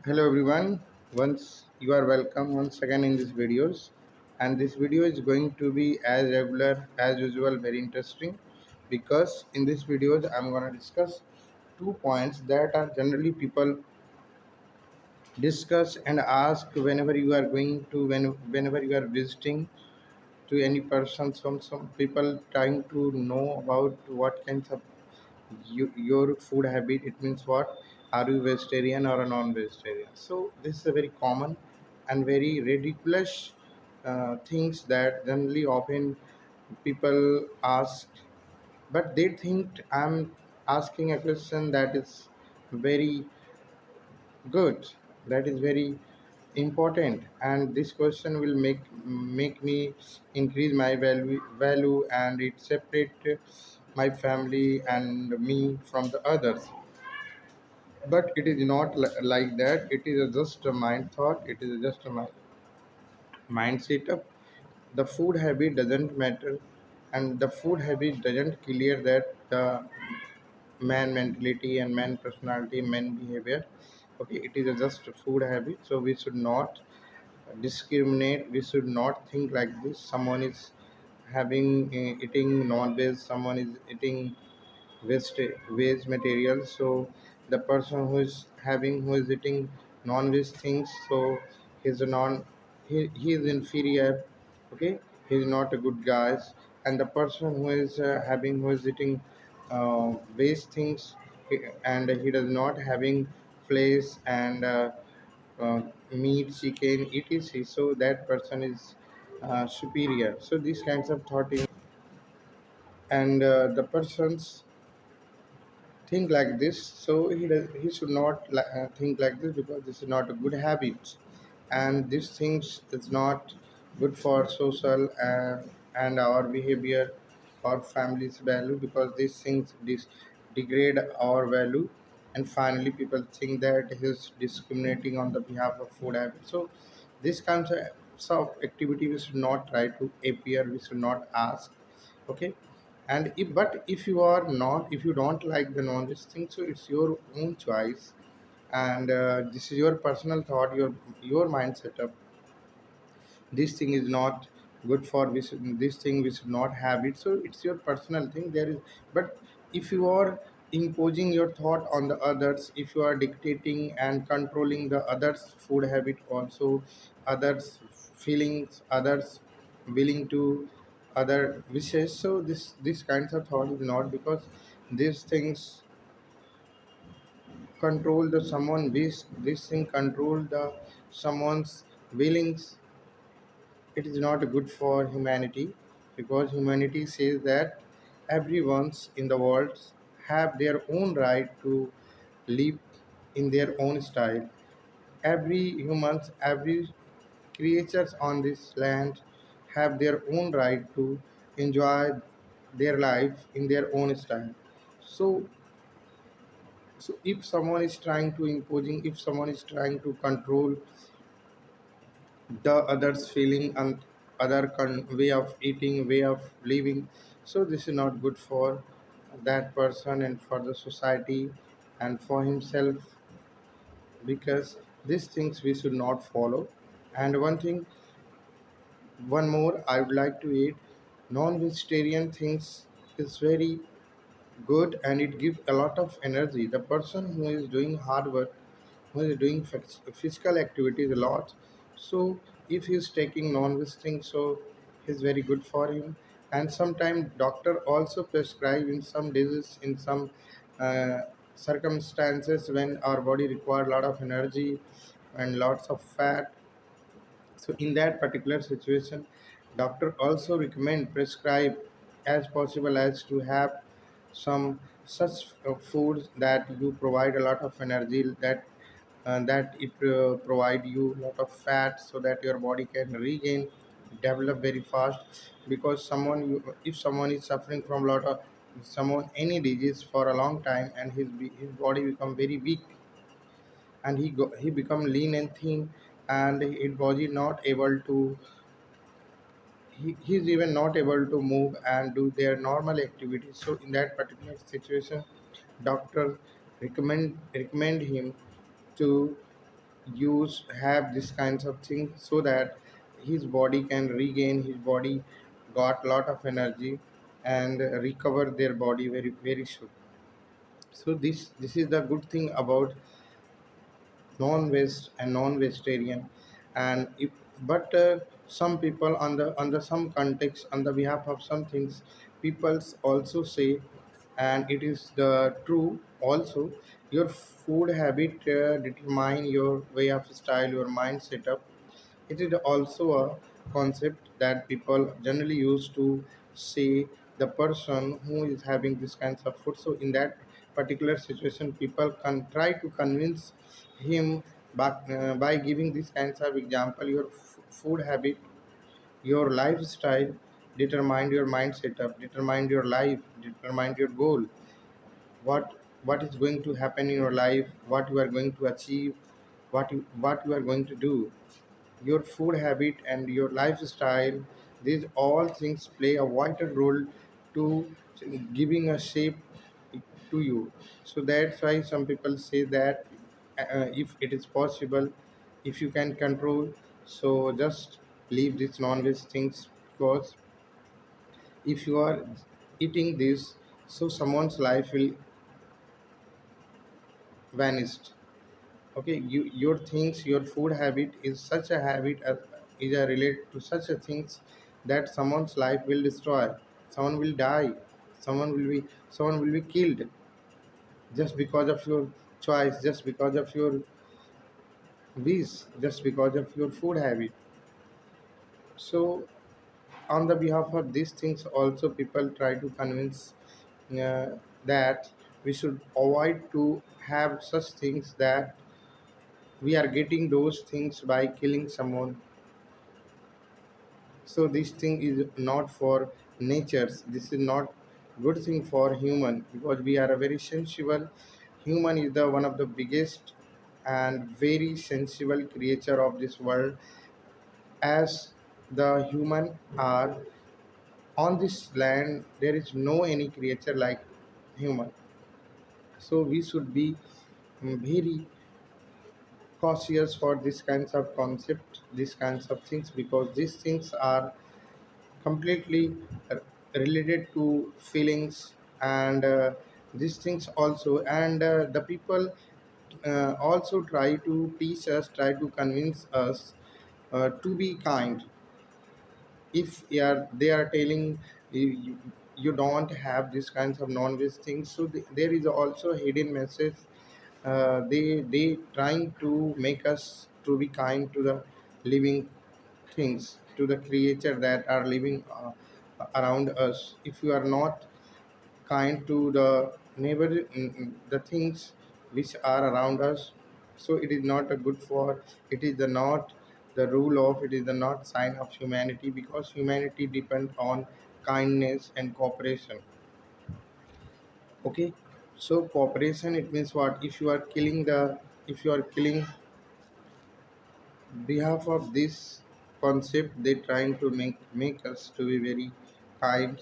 Hello everyone. Once you are welcome once again in these videos, and this video is going to be as regular as usual, very interesting because in this videos I'm going to discuss 2 points that are generally people discuss and ask whenever you are going to whenever you are visiting to any person. Some people trying to know about what kinds of your food habit. It means what, are you vegetarian or a non-vegetarian? So this is a very common and very ridiculous things that generally often people ask, but they think I'm asking a question that is very good, that is very important, and this question will make me increase my value, and it separate my family and me from the others. But it is not like that. It is just a mind thought. It is just a mind setup. The food habit doesn't matter, and the food habit doesn't clear that the man mentality and man personality, man behavior. Okay, it is just a food habit, so we should not discriminate. We should not think like this. Someone is having eating non-veg, someone is eating waste material. So the person who is eating non-veg things, so he's a non he is inferior. Okay, he's not a good guy. And the person who is eating waste things, and he does not having flesh and meat, chicken, etc. So that person is superior. So these kinds of thought is, and the persons think like this. So he should not think like this, because this is not a good habit, and these things is not good for social and our behavior or family's value, because these things degrade our value. And finally people think that he's discriminating on the behalf of food habit. So this kinds of activity we should not try to appear, we should not ask. Okay, and if you are not, if you don't like the non-veg thing, so it's your own choice, and this is your personal thought, your mind setup. This thing is not good for this thing, we should not have it. So it's your personal thing. There is, but if you are imposing your thought on the others, if you are dictating and controlling the others food habit also, others feelings, others willing to other wishes, so this kinds of thought is not, because these things control the someone wish, this thing control the someone's willings. It is not good for humanity, because humanity says that everyone's in the world have their own right to live in their own style. Every humans, every creatures on this land have their own right to enjoy their life in their own style. So if someone is trying to imposing, if someone is trying to control the others feeling and other way of eating, way of living, so this is not good for that person and for the society and for himself, because these things we should not follow. And one more I would like to eat non-vegetarian things is very good, and it gives a lot of energy. The person who is doing hard work, who is doing physical activities a lot, so if he's taking non-veg things, so it's very good for him. And sometimes doctor also prescribe in some diseases, in some uh, circumstances when our body require a lot of energy and lots of fat. So in that particular situation, doctor also recommend prescribe as possible as to have some such foods that you provide a lot of energy, that it provide you a lot of fat, so that your body can regain, develop very fast. Because if someone is suffering from a lot of someone any disease for a long time, and his body become very weak, and he become lean and thin, and his body not able to, he's even not able to move and do their normal activities. So in that particular situation, doctor recommend him to use have this kinds of things so that his body can regain his body got lot of energy and recover their body very soon. So this is the good thing about non-veg and non-vegetarian. And if, but some people on the some context on the behalf of some things, people also say, and it is the true also, your food habit determine your way of style, your mind setup. It is also a concept that people generally use to say the person who is having this kinds of food. So in that particular situation, people can try to convince him by giving these kinds of example. Your food habit, your lifestyle determine your mind setup, determine your life, determine your goal. What is going to happen in your life, what you are going to achieve, what you are going to do. Your food habit and your lifestyle, these all things play a vital role to giving a shape to you. So that's why some people say that if it is possible, if you can control, so just leave these non-veg things, because if you are eating this, so someone's life will vanish. Okay, your things, your food habit is such a habit, is a related to such a things that someone's life will destroy, someone will die, someone will be killed just because of your choice, just because of your wish, just because of your food habit. So on the behalf of these things also, people try to convince that we should avoid to have such things, that we are getting those things by killing someone. So this thing is not for natures, this is not good thing for human, because we are a very sensible. Human is the one of the biggest and very sensible creature of this world. As the human are on this land, there is no any creature like human. So we should be very cautious for this kinds of concept, these kinds of things, because these things are completely related to feelings. And these things also, and the people also try to teach us, try to convince us to be kind. If they are telling you don't have these kinds of non-veg things, so there is also a hidden message. They trying to make us to be kind to the living things, to the creature that are living around us. If you are not kind to the neighbor, the things which are around us, so it is not a good for, it is the not the rule of, it is the not sign of humanity, because humanity depend on kindness and cooperation. Okay, so cooperation, it means what? If you are killing the, if you are killing behalf of this concept, they trying to make us to be very kind.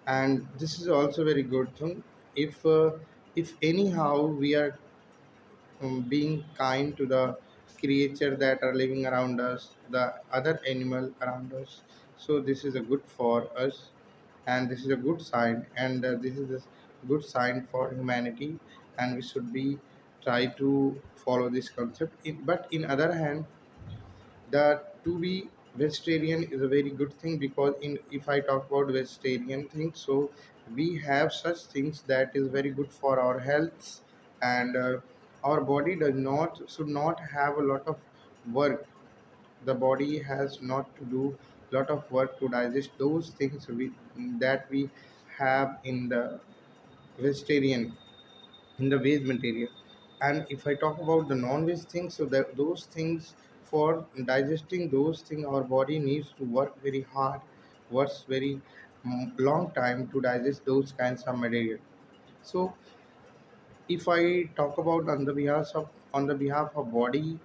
And this is also very good thing. If anyhow we are being kind to the creature that are living around us, the other animal around us, so this is a good for us, and this is a good sign, and this is a good sign for humanity, and we should be try to follow this concept. But in other hand, that to be vegetarian is a very good thing, because in, if I talk about vegetarian things, so we have such things that is very good for our health. And our body does not, should not have a lot of work. The body has not to do lot of work to digest those things that we have in the vegetarian, in the veg material. And if I talk about the non-veg things, so that those things, for digesting those things, our body needs to work very hard, works very long time to digest those kinds of material. So if I talk about on the behalf of, on the behalf of body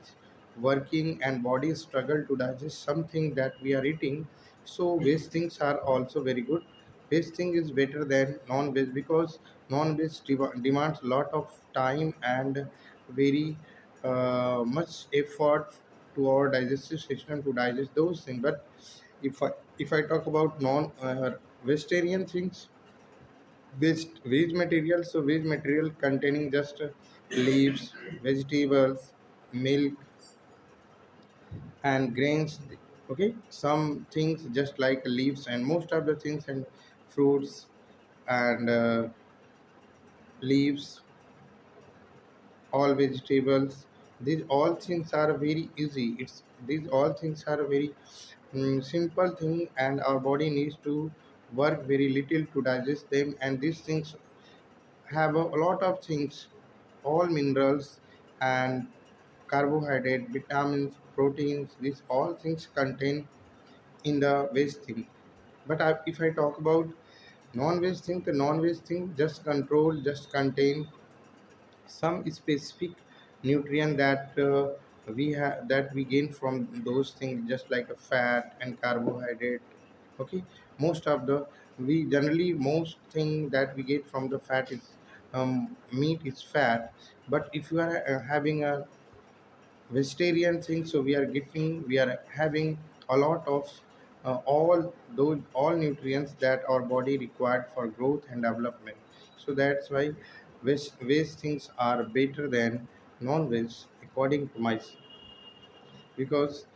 working and body struggle to digest something that we are eating, so veg things are also very good. Veg thing is better than non-veg, because non-veg demands a lot of time and very much effort to our digestive system to digest those things. But if I talk about non vegetarian things, veg material, so veg material containing just leaves, vegetables, milk, and grains. Okay, some things just like leaves, and most of the things and fruits and leaves, all vegetables, these all things are very easy. It's these all things are very simple thing, and our body needs to work very little to digest them. And these things have a lot of things, all minerals and carbohydrate, vitamins, proteins, these all things contain in the veg thing. But if I talk about non-veg thing, the non-veg thing just contain some specific nutrient that we have, that we gain from those things, just like a fat and carbohydrate. Okay, most of the, we generally, most thing that we get from the fat is meat is fat. But if you are having a vegetarian thing, so we are having a lot of all those, all nutrients that our body required for growth and development. So that's why veg things are better than non-veg, according to my, because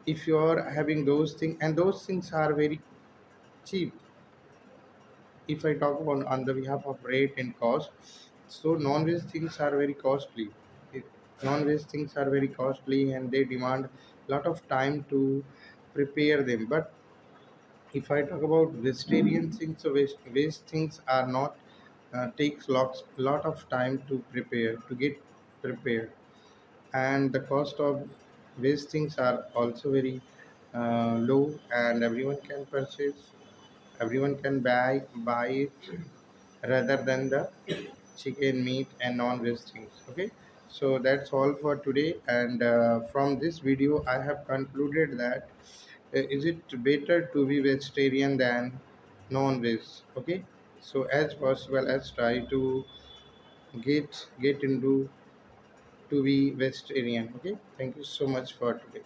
if you are having those things, and those things are very cheap. If I talk about on the behalf of rate and cost, so non-veg things are very costly. It- Non-veg things are very costly, and they demand a lot of time to prepare them. But if I talk about vegetarian things, so veg things are not takes lot of time to prepare, to get prepared. And the cost of these things are also very low, and everyone can purchase, everyone can buy it, rather than the chicken, meat, and non-veg things. Okay, so that's all for today. And from this video I have concluded that is it better to be vegetarian than non-veg. Okay, so as possible, let's try to get into to be vegetarian. Okay, thank you so much for today.